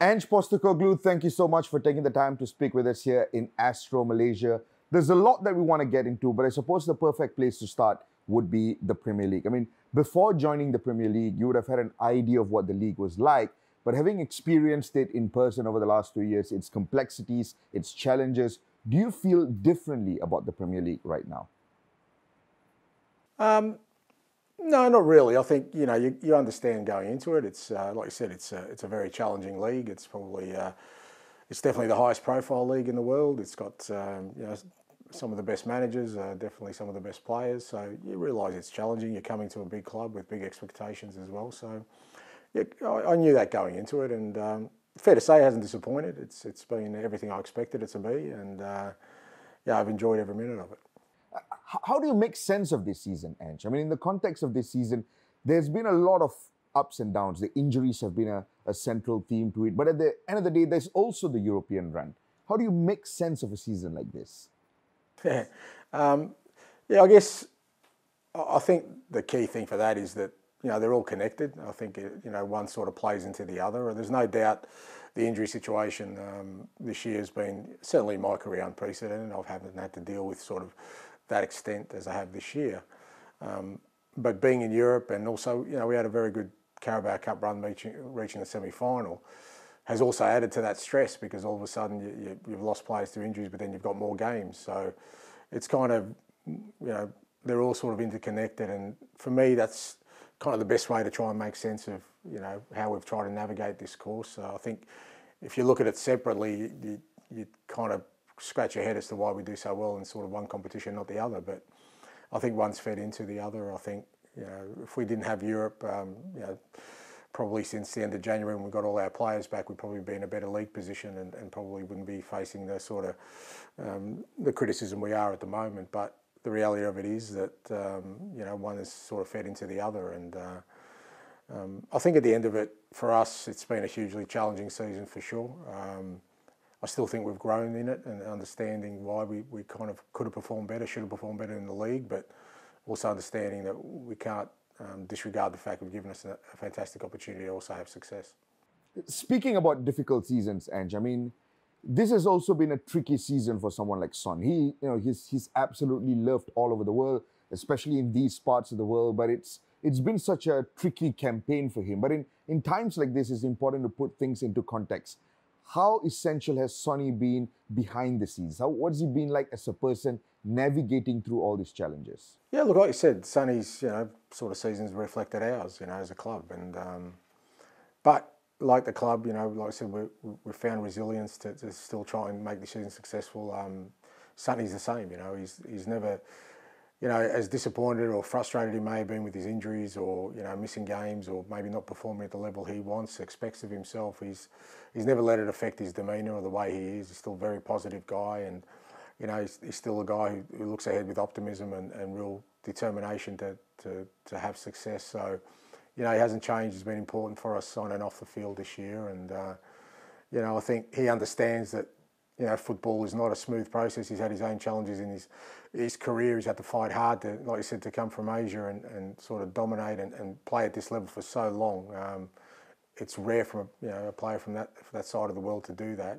Ange Postecoglou, thank you so much for taking the time to speak with us here in Astro, Malaysia. There's a lot that we want to get into, but I suppose the perfect place to start would be the Premier League. I mean, before joining the Premier League, you would have had an idea of what the league was like, but having experienced it in person over the last 2 years, its complexities, its challenges, do you feel differently about the Premier League right now? No, not really. I think you understand going into it. It's like you said, it's a very challenging league. It's probably it's definitely the highest profile league in the world. It's got some of the best managers, definitely some of the best players. So you realise it's challenging. You're coming to a big club with big expectations as well. So yeah, I knew that going into it, and fair to say, it hasn't disappointed. It's been everything I expected it to be, and yeah, I've enjoyed every minute of it. How do you make sense of this season, Ange? I mean, in the context of this season, there's been a lot of ups and downs. The injuries have been a central theme to it. But at the end of the day, there's also the European run. How do you make sense of a season like this? Yeah, yeah. I guess I think the key thing for that is that they're all connected. I think one sort of plays into the other. There's no doubt the injury situation this year has been, certainly in my career, unprecedented. I haven't had to deal with sort of that extent as I have this year. But being in Europe, and also we had a very good Carabao Cup run reaching the semi-final, has also added to that stress, because all of a sudden you've lost players to injuries, but then you've got more games. So it's kind of, they're all sort of interconnected. And for me, that's kind of the best way to try and make sense of, how we've tried to navigate this course. So I think if you look at it separately, you kind of scratch your head as to why we do so well in sort of one competition, not the other. But I think one's fed into the other. I think, if we didn't have Europe, probably since the end of January when we got all our players back, we'd probably be in a better league position, and probably wouldn't be facing the sort of the criticism we are at the moment. But the reality of it is that one is sort of fed into the other, and I think at the end of it, for us, it's been a hugely challenging season for sure. I still think we've grown in it, and understanding why we kind of could have performed better, should have performed better in the league, but also understanding that we can't disregard the fact we've given us a fantastic opportunity to also have success. Speaking about difficult seasons, Ange, I mean, this has also been a tricky season for someone like Son. He's absolutely loved all over the world, especially in these parts of the world, but it's been such a tricky campaign for him. But in times like this, it's important to put things into context. How essential has Sonny been behind the scenes? What's he been like as a person navigating through all these challenges? Yeah, look, like you said, Sonny's sort of seasons reflected ours, as a club, and but like the club, like I said, we've found resilience to still try and make the season successful. Sonny's the same, he's never, as disappointed or frustrated he may have been with his injuries, or missing games, or maybe not performing at the level he wants, expects of himself. He's never let it affect his demeanour or the way he is. He's still a very positive guy, and he's still a guy who looks ahead with optimism and real determination to have success. So, he hasn't changed. He's been important for us on and off the field this year, and I think he understands that football is not a smooth process. He's had his own challenges in his career. He's had to fight hard to, like you said, to come from Asia and sort of dominate and play at this level for so long. It's rare for a player from that side of the world to do that.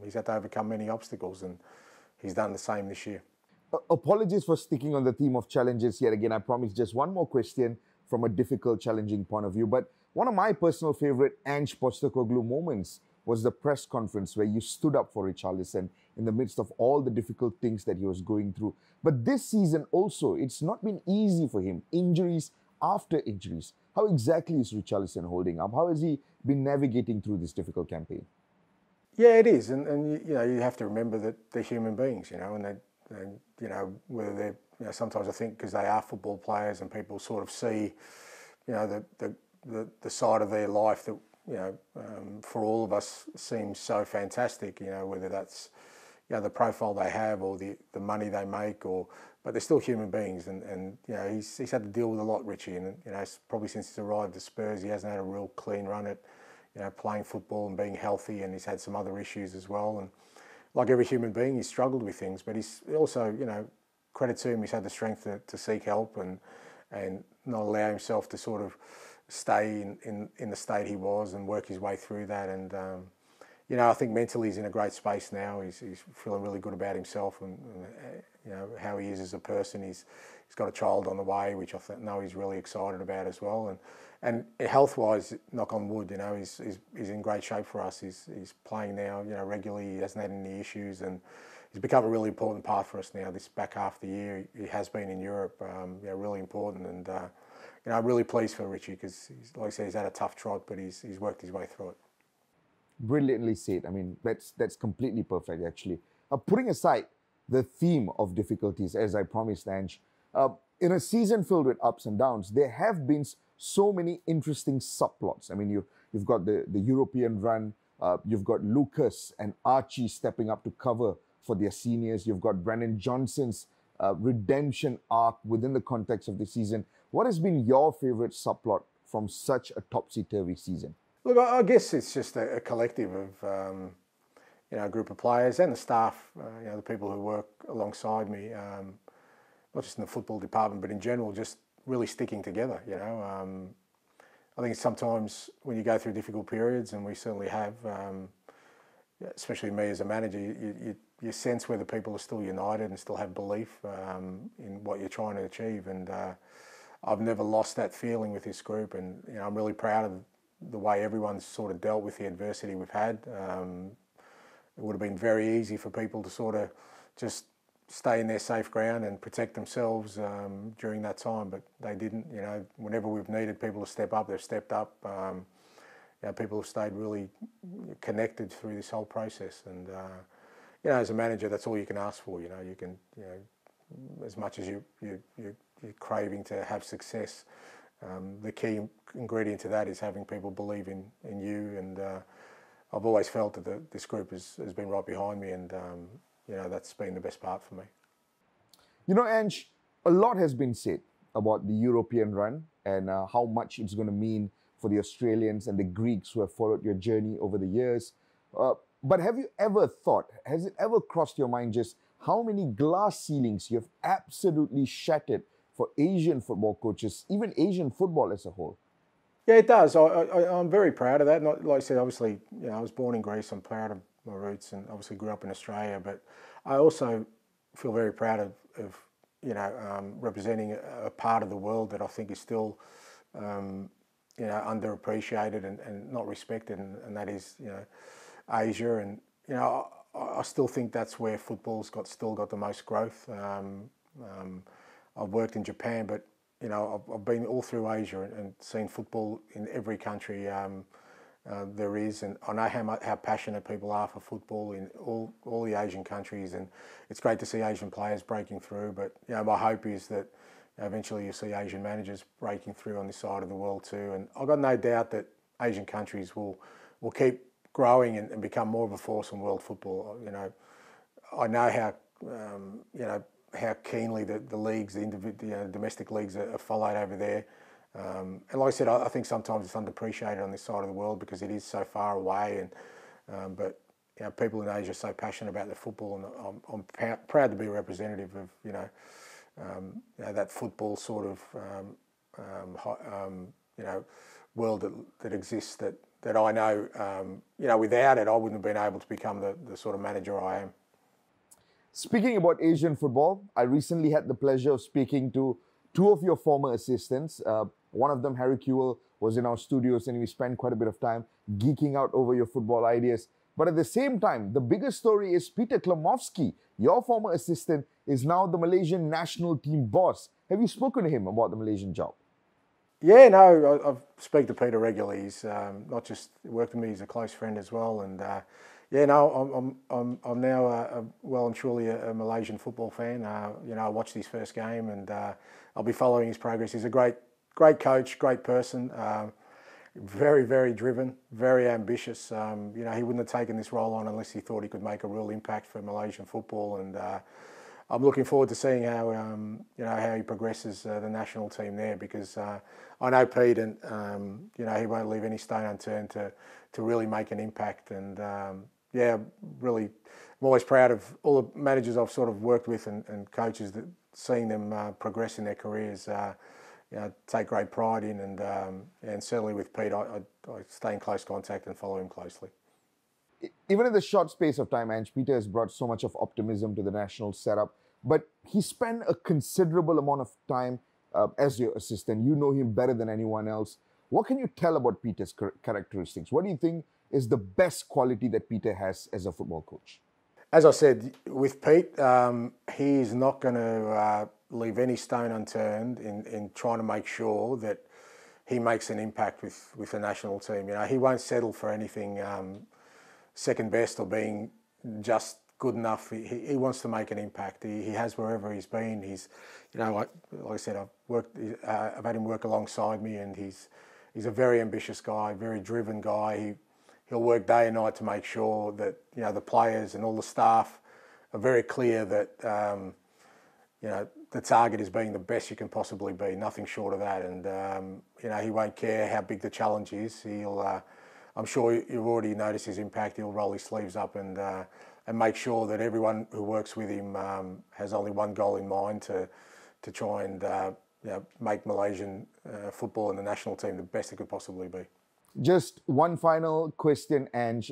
He's had to overcome many obstacles, and he's done the same this year. Apologies for sticking on the theme of challenges yet again. I promise just one more question from a difficult, challenging point of view. But one of my personal favourite Ange Postecoglou moments was the press conference where you stood up for Richarlison in the midst of all the difficult things that he was going through. But this season also, it's not been easy for him. Injuries after injuries. How exactly is Richarlison holding up? How has he been navigating through this difficult campaign? Yeah, it is, and you have to remember that they're human beings, and whether they're sometimes I think because they are football players and people sort of see, the side of their life that for all of us seems so fantastic, whether that's the profile they have or the money they make, but they're still human beings, and he's had to deal with a lot, Richie, and probably since he's arrived at Spurs he hasn't had a real clean run at playing football and being healthy, and he's had some other issues as well, and like every human being he's struggled with things, but he's also credit to him, he's had the strength to seek help and not allow himself to sort of stay in the state he was and work his way through that. And I think mentally he's in a great space now. He's feeling really good about himself and how he is as a person. He's got a child on the way, which I know he's really excited about as well. And health-wise, knock on wood, he's in great shape for us. He's playing now, regularly. He hasn't had any issues, and he's become a really important part for us now. This back half of the year, he has been in Europe, really important. And I'm really pleased for Richie because, like I said, he's had a tough trot, but he's worked his way through it. Brilliantly said. I mean, that's completely perfect, actually. Putting aside the theme of difficulties, as I promised, Ange, in a season filled with ups and downs, there have been so many interesting subplots. I mean, you've got the European run, you've got Lucas and Archie stepping up to cover for their seniors, you've got Brennan Johnson's redemption arc within the context of the season. What has been your favourite subplot from such a topsy-turvy season? Look, I guess it's just a collective of, a group of players and the staff, the people who work alongside me, not just in the football department, but in general, just really sticking together, I think sometimes when you go through difficult periods, and we certainly have, especially me as a manager, you sense whether people are still united and still have belief in what you're trying to achieve. And I've never lost that feeling with this group, and I'm really proud of the way everyone's sort of dealt with the adversity we've had. It would have been very easy for people to sort of just stay in their safe ground and protect themselves during that time, but they didn't. Whenever we've needed people to step up, they've stepped up. People have stayed really connected through this whole process, and as a manager, that's all you can ask for. You can, as much as you're craving to have success, the key ingredient to that is having people believe in you. And I've always felt that this group has been right behind me, and that's been the best part for me. Ange, a lot has been said about the European run and how much it's going to mean for the Australians and the Greeks who have followed your journey over the years. But have you ever thought, has it ever crossed your mind just how many glass ceilings you have absolutely shattered for Asian football coaches, even Asian football as a whole? Yeah, it does. I'm very proud of that. Not, like I said, obviously, I was born in Greece. I'm proud of my roots, and obviously grew up in Australia. But I also feel very proud of representing a part of the world that I think is still, underappreciated and not respected, and that is, Asia. And I still think that's where football's still got the most growth. I've worked in Japan, but I've been all through Asia and seen football in every country there is, and I know how passionate people are for football in all the Asian countries, and it's great to see Asian players breaking through. But my hope is that eventually you see Asian managers breaking through on this side of the world too. And I've got no doubt that Asian countries will keep growing and become more of a force in world football. I know how how keenly the leagues, the domestic leagues are followed over there. And like I said, I think sometimes it's underappreciated on this side of the world because it is so far away. But people in Asia are so passionate about their football, and I'm proud to be a representative of that football sort of world that exists. That I know, without it, I wouldn't have been able to become the sort of manager I am. Speaking about Asian football, I recently had the pleasure of speaking to two of your former assistants. One of them, Harry Kewell, was in our studios, and we spent quite a bit of time geeking out over your football ideas. But at the same time, the biggest story is Peter Klimowski, your former assistant, is now the Malaysian national team boss. Have you spoken to him about the Malaysian job? Yeah, no, I've spoken to Peter regularly. He's not just worked with me; he's a close friend as well. And I'm now well and truly a Malaysian football fan. I watched his first game, and I'll be following his progress. He's a great coach, great person. Very, very driven, very ambitious. He wouldn't have taken this role on unless he thought he could make a real impact for Malaysian football. And I'm looking forward to seeing how he progresses the national team there, because I know Pete, and he won't leave any stone unturned to really make an impact. And really, I'm always proud of all the managers I've sort of worked with and coaches, that seeing them progress in their careers. take great pride in, and certainly with Pete, I stay in close contact and follow him closely. Even in the short space of time, Ange, Peter has brought so much of optimism to the national setup, but he spent a considerable amount of time as your assistant. You know him better than anyone else. What can you tell about Peter's characteristics? What do you think is the best quality that Peter has as a football coach? As I said, with Pete, he's not going to leave any stone unturned in trying to make sure that he makes an impact with the national team. He won't settle for anything second best or being just good enough. He wants to make an impact. He has wherever he's been. He's, like I said, I've had him work alongside me, and he's a very ambitious guy, very driven guy. He'll work day and night to make sure that the players and all the staff are very clear that the target is being the best you can possibly be, nothing short of that. And he won't care how big the challenge is. I'm sure you've already noticed his impact. He'll roll his sleeves up and make sure that everyone who works with him has only one goal in mind, to try and make Malaysian football and the national team the best it could possibly be. Just one final question, Ange.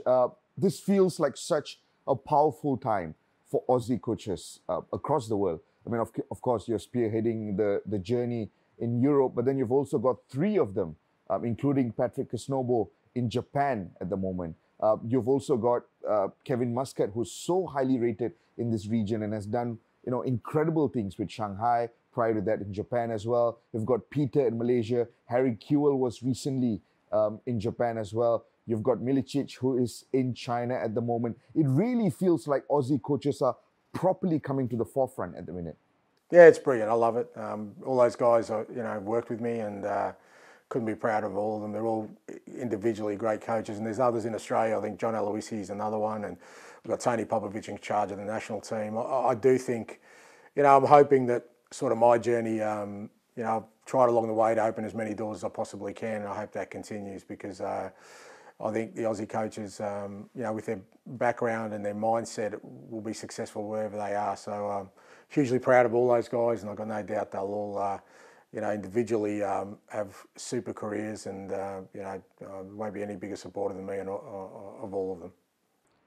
This feels like such a powerful time for Aussie coaches across the world. I mean, of course, you're spearheading the journey in Europe, but then you've also got three of them, including Patrick Kisnobo in Japan at the moment. You've also got Kevin Muscat, who's so highly rated in this region and has done incredible things with Shanghai, prior to that in Japan as well. You've got Peter in Malaysia. Harry Kewell was recently in Japan as well. You've got Milicic, who is in China at the moment. It really feels like Aussie coaches are properly coming to the forefront at the minute. Yeah, it's brilliant. I love it. All those guys worked with me, and couldn't be proud of all of them. They're all individually great coaches, and there's others in Australia. I think John Aloisi is another one, and we've got Tony Popovic in charge of the national team. I do think, I'm hoping that sort of my journey, I've tried along the way to open as many doors as I possibly can, and I hope that continues, because I think the Aussie coaches, with their background and their mindset, will be successful wherever they are. So I'm hugely proud of all those guys, and I've got no doubt they'll all, individually have super careers, and won't be any bigger supporter than me of all of them.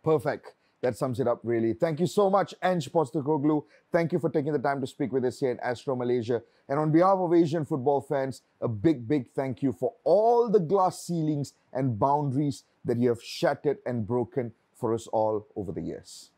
Perfect. That sums it up, really. Thank you so much, Ange Postecoglou. Thank you for taking the time to speak with us here at Astro Malaysia. And on behalf of Asian football fans, a big, big thank you for all the glass ceilings and boundaries that you have shattered and broken for us all over the years.